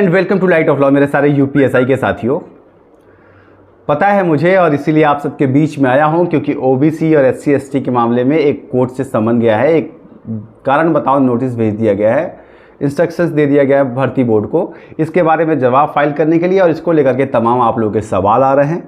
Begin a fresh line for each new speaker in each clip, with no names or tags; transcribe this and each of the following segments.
And welcome to light of law मेरे सारे UPSI के साथियों। पता है मुझे और इसीलिए आप सबके बीच में आया हूं क्योंकि ओबीसी और एससी एसटी के मामले में एक कोर्ट से समन गया है, एक कारण बताओ नोटिस भेज दिया गया है, इंस्ट्रक्शंस दे दिया गया है भर्ती बोर्ड को इसके बारे में जवाब फाइल करने के लिए, और इसको लेकर के तमाम आप लोगों के सवाल आ रहे हैं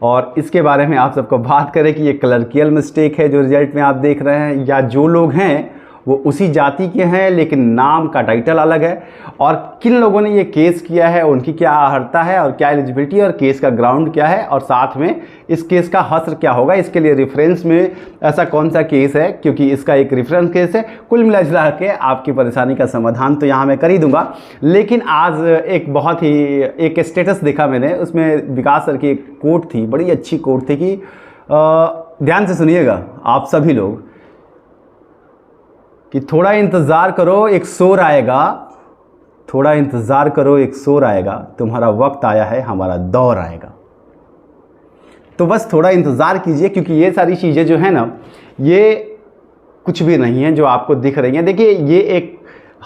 और इसके बारे में आप सबको बात करें कि ये क्लर्कियल मिस्टेक है जो रिजल्ट में आप देख रहे हैं, या जो लोग हैं वो उसी जाति के हैं लेकिन नाम का टाइटल अलग है, और किन लोगों ने ये केस किया है, उनकी क्या अर्हता है और क्या एलिजिबिलिटी और केस का ग्राउंड क्या है, और साथ में इस केस का हस्र क्या होगा, इसके लिए रेफरेंस में ऐसा कौन सा केस है क्योंकि इसका एक रेफरेंस केस है। कुल मिला के आपकी परेशानी का समाधान तो यहाँ मैं कर ही दूंगा। लेकिन आज एक बहुत ही एक स्टेटस देखा मैंने, उसमें विकास सर की एक कोट थी, बड़ी अच्छी कोट थी कि ध्यान से सुनिएगा आप सभी लोग, कि थोड़ा इंतज़ार करो एक शोर आएगा, थोड़ा इंतज़ार करो एक शोर आएगा, तुम्हारा वक्त आया है हमारा दौर आएगा। तो बस थोड़ा इंतज़ार कीजिए क्योंकि ये सारी चीज़ें जो है ना, ये कुछ भी नहीं है जो आपको दिख रही हैं। देखिए ये एक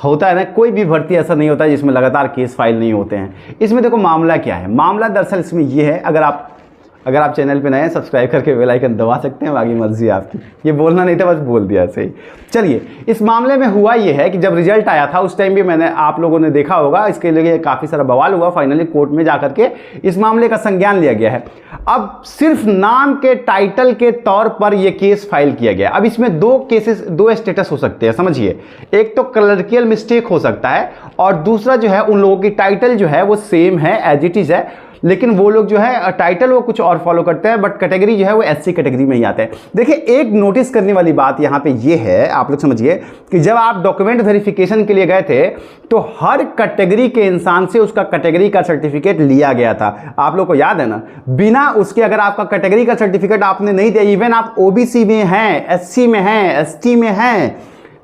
होता है ना, कोई भी भर्ती ऐसा नहीं होता है जिसमें लगातार केस फाइल नहीं होते हैं। इसमें देखो मामला क्या है, मामला दरअसल इसमें ये है, अगर आप चैनल पे नए हैं सब्सक्राइब करके बेल आइकन दबा सकते हैं, बाकी मर्जी आपकी। ये बोलना नहीं था, बस बोल दिया ऐसे ही। चलिए, इस मामले में हुआ ये है कि जब रिजल्ट आया था उस टाइम भी मैंने, आप लोगों ने देखा होगा, इसके लिए काफ़ी सारा बवाल हुआ। फाइनली कोर्ट में जाकर के इस मामले का संज्ञान लिया गया है। अब सिर्फ नाम के टाइटल के तौर पर यह केस फाइल किया गया। अब इसमें दो स्टेटस हो सकते हैं, समझिए। एक तो क्लर्कियल मिस्टेक हो सकता है और दूसरा जो है उन लोगों की टाइटल जो है वो सेम है, एज इट इज़ है, लेकिन वो लोग जो है टाइटल वो कुछ और फॉलो करते हैं, बट कैटेगरी जो है वो एससी कैटेगरी में ही आते हैं। देखिए एक नोटिस करने वाली बात यहाँ पे ये है, आप लोग समझिए कि जब आप डॉक्यूमेंट वेरिफिकेशन के लिए गए थे तो हर कैटेगरी के इंसान से उसका कैटेगरी का सर्टिफिकेट लिया गया था। आप लोग को याद है ना, बिना उसके अगर आपका कैटेगरी का सर्टिफिकेट आपने नहीं दिया, इवन आप ओबीसी में हैं, एससी में हैं, एसटी में हैं,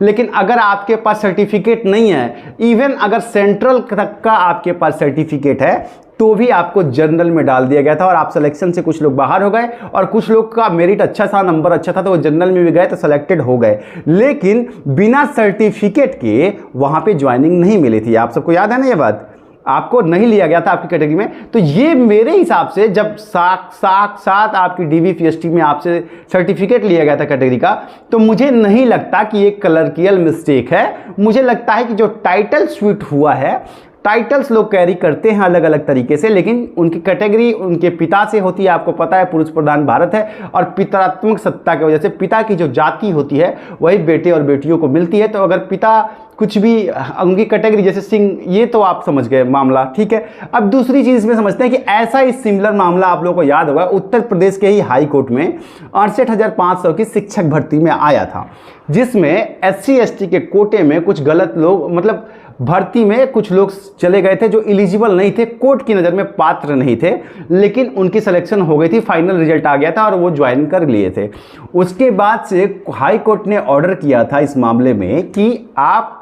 लेकिन अगर आपके पास सर्टिफिकेट नहीं है, इवन अगर सेंट्रल तक का आपके पास सर्टिफिकेट है, तो भी आपको जनरल में डाल दिया गया था। और आप सिलेक्शन से कुछ लोग बाहर हो गए और कुछ लोग का मेरिट अच्छा था, नंबर अच्छा था, तो वो जनरल में भी गए तो सिलेक्टेड हो गए, लेकिन बिना सर्टिफिकेट के वहां पे ज्वाइनिंग नहीं मिली थी। आप सबको याद है ना ये बात, आपको नहीं लिया गया था आपकी कैटेगरी में। तो ये मेरे हिसाब से जब साथ आपकी डीवीपीएसटी में आपसे सर्टिफिकेट लिया गया था कैटेगरी का, तो मुझे नहीं लगता कि ये क्लर्कियल मिस्टेक है। मुझे लगता है कि जो टाइटल स्विच हुआ है, टाइटल्स लोग कैरी करते हैं अलग अलग तरीके से, लेकिन उनकी कैटेगरी उनके पिता से होती है। आपको पता है पुरुष प्रधान भारत है और पितरात्मक सत्ता की वजह से पिता की जो जाति होती है वही बेटे और बेटियों को मिलती है। तो अगर पिता कुछ भी उनकी कैटेगरी जैसे सिंह, ये तो आप समझ गए मामला, ठीक है। अब दूसरी चीज में समझते हैं कि ऐसा ही सिमिलर मामला आप लोगों को याद होगा, उत्तर प्रदेश के ही हाई कोर्ट में 68,500 की शिक्षक भर्ती में आया था, जिसमें एससी एसटी के कोटे में कुछ गलत लोग, मतलब भर्ती में कुछ लोग चले गए थे जो एलिजिबल नहीं थे, कोर्ट की नज़र में पात्र नहीं थे, लेकिन उनकी सिलेक्शन हो गई थी, फाइनल रिजल्ट आ गया था और वो ज्वाइन कर लिए थे। उसके बाद से हाई कोर्ट ने ऑर्डर किया था इस मामले में कि आप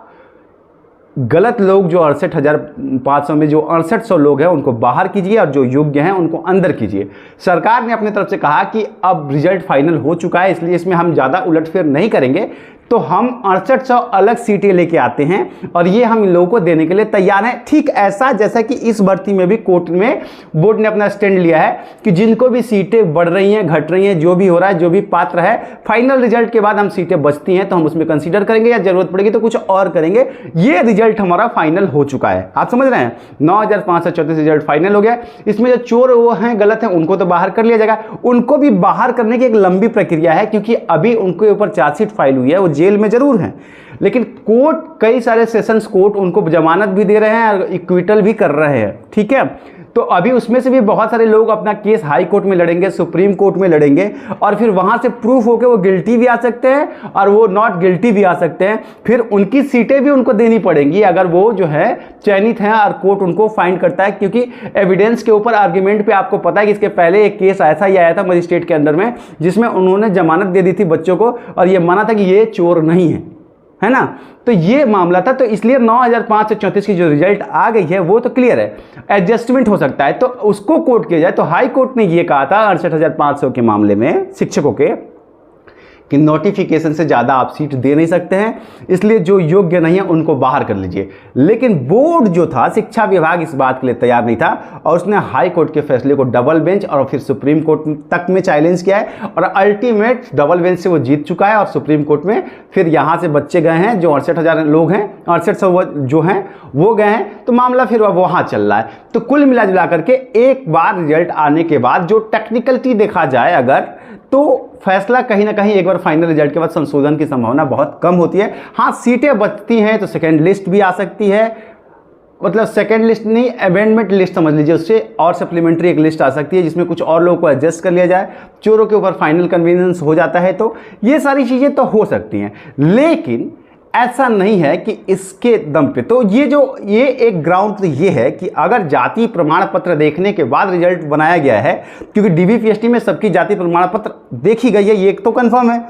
गलत लोग जो 68,500 में जो 6800 लोग हैं उनको बाहर कीजिए और जो योग्य हैं उनको अंदर कीजिए। सरकार ने अपने तरफ से कहा कि अब रिजल्ट फाइनल हो चुका है, इसलिए इसमें हम ज़्यादा उलटफेर नहीं करेंगे, तो हम 6800 अलग सीटें लेके आते हैं और ये हम इन लोगों को देने के लिए तैयार हैं। ठीक ऐसा जैसा कि इस भर्ती में भी कोर्ट में बोर्ड ने अपना स्टैंड लिया है कि जिनको भी सीटें बढ़ रही हैं, घट रही हैं, जो भी हो रहा है, जो भी पात्र है, फाइनल रिजल्ट के बाद हम सीटें बचती हैं तो हम उसमें कंसीडर करेंगे, या जरूरत पड़ेगी तो कुछ और करेंगे। ये रिजल्ट हमारा फाइनल हो चुका है, आप समझ रहे हैं। 9,534 रिजल्ट फाइनल हो गया। इसमें जो चोर वो हैं, गलत हैं, उनको तो बाहर कर लिया जाएगा। उनको भी बाहर करने की एक लंबी प्रक्रिया है क्योंकि अभी उनके ऊपर चार्जशीट फाइल हुई है, वो जेल में जरूर हैं, लेकिन कोर्ट, कई सारे सेशंस कोर्ट उनको जमानत भी दे रहे हैं और इक्विटल भी कर रहे हैं, ठीक है। तो अभी उसमें से भी बहुत सारे लोग अपना केस हाई कोर्ट में लड़ेंगे, सुप्रीम कोर्ट में लड़ेंगे, और फिर वहां से प्रूफ होकर वो गिल्टी भी आ सकते हैं और वो नॉट गिल्टी भी आ सकते हैं। फिर उनकी सीटें भी उनको देनी पड़ेंगी अगर वो जो है चयनित हैं और कोर्ट उनको फाइंड करता है, क्योंकि एविडेंस के ऊपर, आर्ग्यूमेंट पे आपको पता है कि इसके पहले एक केस ऐसा ही आया था मजिस्ट्रेट के अंडर में, जिसमें उन्होंने जमानत दे दी थी बच्चों को और ये माना था कि ये चोर नहीं है ना। तो ये मामला था, तो इसलिए 9,534 की जो रिजल्ट आ गई है वो तो क्लियर है, एडजस्टमेंट हो सकता है तो उसको कोर्ट किया जाए। तो हाई कोर्ट ने ये कहा था 68,500 के मामले में शिक्षकों के कि नोटिफिकेशन से ज़्यादा आप सीट दे नहीं सकते हैं, इसलिए जो योग्य नहीं है उनको बाहर कर लीजिए। लेकिन बोर्ड जो था, शिक्षा विभाग इस बात के लिए तैयार नहीं था और उसने हाई कोर्ट के फैसले को डबल बेंच और फिर सुप्रीम कोर्ट तक में चैलेंज किया है और अल्टीमेट डबल बेंच से वो जीत चुका है और सुप्रीम कोर्ट में फिर यहाँ से बच्चे गए हैं, जो 68,000 लोग हैं, 6800 जो हैं वो गए हैं, तो मामला फिर वहाँ चल रहा है। तो कुल मिला जुला करके एक बार रिजल्ट आने के बाद जो टेक्निकलिटी देखा जाए अगर, तो फैसला कहीं ना कहीं एक बार फाइनल रिजल्ट के बाद संशोधन की संभावना बहुत कम होती है। हाँ, सीटें बचती हैं तो सेकेंड लिस्ट भी आ सकती है, मतलब सेकेंड लिस्ट नहीं, अमेंडमेंट लिस्ट समझ लीजिए, उससे और सप्लीमेंट्री एक लिस्ट आ सकती है जिसमें कुछ और लोगों को एडजस्ट कर लिया जाए, चोरों के ऊपर फाइनल कन्वीनियंस हो जाता है। तो ये सारी चीज़ें तो हो सकती हैं, लेकिन ऐसा नहीं है कि इसके दम पे। तो ये एक ग्राउंड तो ये है कि अगर जाति प्रमाण पत्र देखने के बाद रिजल्ट बनाया गया है, क्योंकि डीबीपीएसटी में सबकी जाति प्रमाण पत्र देखी गई है, ये एक तो कंफर्म है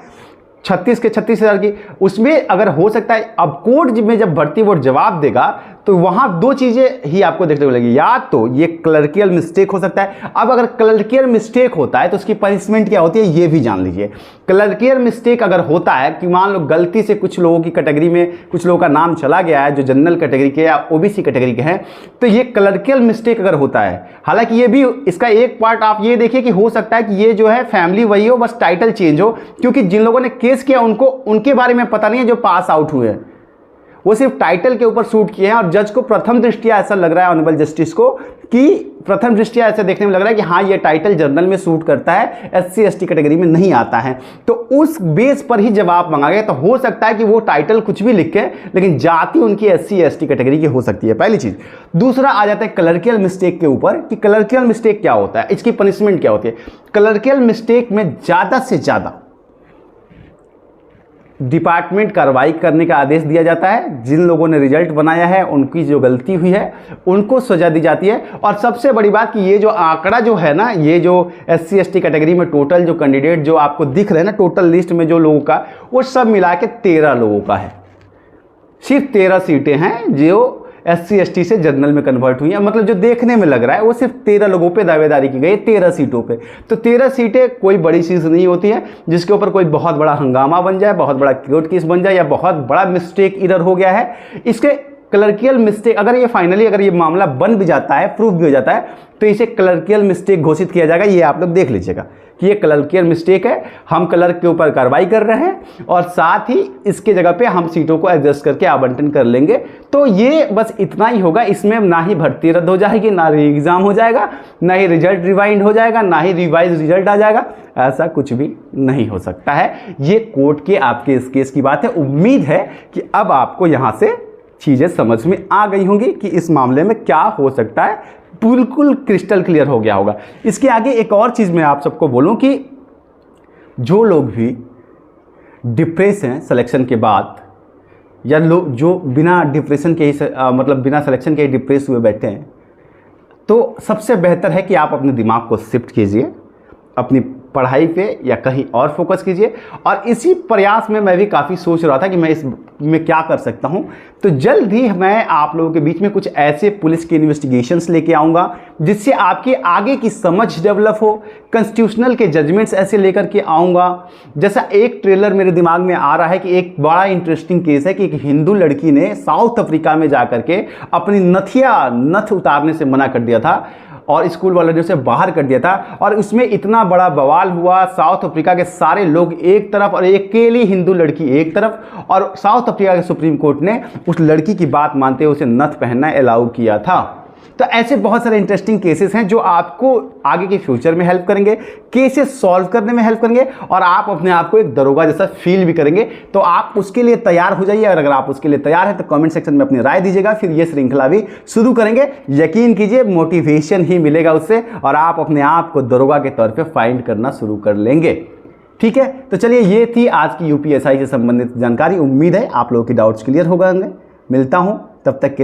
36 के 36,000 की, उसमें अगर हो सकता है अब कोर्ट में जब भर्ती बोर्ड जवाब देगा तो वहां दो चीजें ही आपको देखने को लगेगी, या तो ये क्लर्कियल मिस्टेक हो सकता है। अब अगर क्लर्कियल मिस्टेक होता है तो उसकी पनिशमेंट क्या होती है ये भी जान लीजिए। क्लर्कियल मिस्टेक अगर होता है कि मान लो गलती से कुछ लोगों की कैटेगरी में कुछ लोगों का नाम चला गया है जो जनरल कैटेगरी के या ओबीसी कैटेगरी के हैं, तो ये क्लर्कियल मिस्टेक अगर होता है, हालांकि ये भी इसका एक पार्ट आप ये देखिए कि हो सकता है कि ये जो है फैमिली वही हो, बस टाइटल चेंज हो, क्योंकि जिन लोगों ने केस किया उनको उनके बारे में पता नहीं है, जो पास आउट हुए हैं वो सिर्फ टाइटल के ऊपर शूट किए हैं। और जज को प्रथम दृष्टिया ऐसा लग रहा है, ऑनरेबल जस्टिस को, कि प्रथम दृष्टिया ऐसे देखने में लग रहा है कि हाँ ये टाइटल जनरल में शूट करता है, एससी एसटी कैटेगरी में नहीं आता है, तो उस बेस पर ही जवाब मांगा गया। तो हो सकता है कि वो टाइटल कुछ भी लिखे लेकिन जाति उनकी एससी एसटी कैटेगरी की हो सकती है, पहली चीज। दूसरा आ जाता है क्लर्कियल मिस्टेक के ऊपर कि क्लर्कियल मिस्टेक क्या होता है, इसकी पनिशमेंट क्या होती है। क्लर्कियल मिस्टेक में ज्यादा से ज्यादा डिपार्टमेंट कार्रवाई करने का आदेश दिया जाता है, जिन लोगों ने रिजल्ट बनाया है उनकी जो गलती हुई है उनको सजा दी जाती है। और सबसे बड़ी बात कि ये जो आंकड़ा जो है ना, ये जो एससी एसटी कैटेगरी में टोटल जो कैंडिडेट जो आपको दिख रहे हैं ना, टोटल लिस्ट में जो लोगों का, वो सब मिला के 13 लोगों का है। सिर्फ 13 सीटें हैं जो एससी एसटी से जनरल में कन्वर्ट हुई है, मतलब जो देखने में लग रहा है वो सिर्फ 13 लोगों पे दावेदारी की गई, 13 सीटों पे। तो 13 सीटें कोई बड़ी चीज़ नहीं होती है जिसके ऊपर कोई बहुत बड़ा हंगामा बन जाए, बहुत बड़ा कोर्ट केस बन जाए या बहुत बड़ा मिस्टेक इधर हो गया है। इसके क्लर्कियल मिस्टेक अगर ये फाइनली अगर ये मामला बन भी जाता है, प्रूफ भी हो जाता है, तो इसे क्लर्कियल मिस्टेक घोषित किया जाएगा। ये आप लोग देख लीजिएगा कि ये क्लर्कियल मिस्टेक है, हम क्लर्क के ऊपर कार्रवाई कर रहे हैं और साथ ही इसके जगह पे हम सीटों को एडजस्ट करके आवंटन कर लेंगे। तो ये बस इतना ही होगा, इसमें ना ही भर्ती रद्द हो जाएगी, ना री एग्जाम हो जाएगा, ना ही रिजल्ट रिवाइंड हो जाएगा, ना ही रिवाइज रिजल्ट आ जाएगा, ऐसा कुछ भी नहीं हो सकता है। ये कोर्ट के आपके इस केस की बात है। उम्मीद है कि अब आपको यहाँ से चीज़ें समझ में आ गई होंगी कि इस मामले में क्या हो सकता है, बिल्कुल क्रिस्टल क्लियर हो गया होगा। इसके आगे एक और चीज़ मैं आप सबको बोलूं कि जो लोग भी डिप्रेस हैं सिलेक्शन के बाद, या लोग जो बिना डिप्रेशन के ही मतलब बिना सिलेक्शन के ही डिप्रेस हुए बैठे हैं, तो सबसे बेहतर है कि आप अपने दिमाग को शिफ्ट कीजिए, अपनी पढ़ाई पे या कहीं और फोकस कीजिए। और इसी प्रयास में मैं भी काफ़ी सोच रहा था कि मैं इसमें क्या कर सकता हूं। तो जल्द ही मैं आप लोगों के बीच में कुछ ऐसे पुलिस के इन्वेस्टिगेशंस लेके आऊँगा जिससे आपकी आगे की समझ डेवलप हो। कॉन्स्टिट्यूशनल के जजमेंट्स ऐसे लेकर के आऊँगा। जैसा एक ट्रेलर मेरे दिमाग में आ रहा है कि एक बड़ा इंटरेस्टिंग केस है कि एक हिंदू लड़की ने साउथ अफ्रीका में जा के अपनी नथ उतारने से मना कर दिया था और स्कूल वालों ने उसे बाहर कर दिया था, और उसमें इतना बड़ा बवाल हुआ। साउथ अफ्रीका के सारे लोग एक तरफ और अकेली हिंदू लड़की एक तरफ, और साउथ अफ्रीका के सुप्रीम कोर्ट ने उस लड़की की बात मानते हुए उसे नथ पहनना अलाउ किया था। तो ऐसे बहुत सारे इंटरेस्टिंग केसेस हैं जो आपको आगे के फ्यूचर में हेल्प करेंगे, केसेस सॉल्व करने में हेल्प करेंगे, और आप अपने आप को एक दरोगा जैसा फील भी करेंगे। तो आप उसके लिए तैयार हो जाइए, और अगर आप उसके लिए तैयार हैं तो कमेंट सेक्शन में अपनी राय दीजिएगा। फिर ये श्रृंखला भी शुरू करेंगे। यकीन कीजिए मोटिवेशन ही मिलेगा उससे, और आप अपने आप को दरोगा के तौर पर फाइंड करना शुरू कर लेंगे। ठीक है, तो चलिए ये थी आज की यूपीएसआई से संबंधित जानकारी। उम्मीद है आप लोगों के डाउट्स क्लियर हो गए होंगे। मिलता हूँ, तब तक के लिए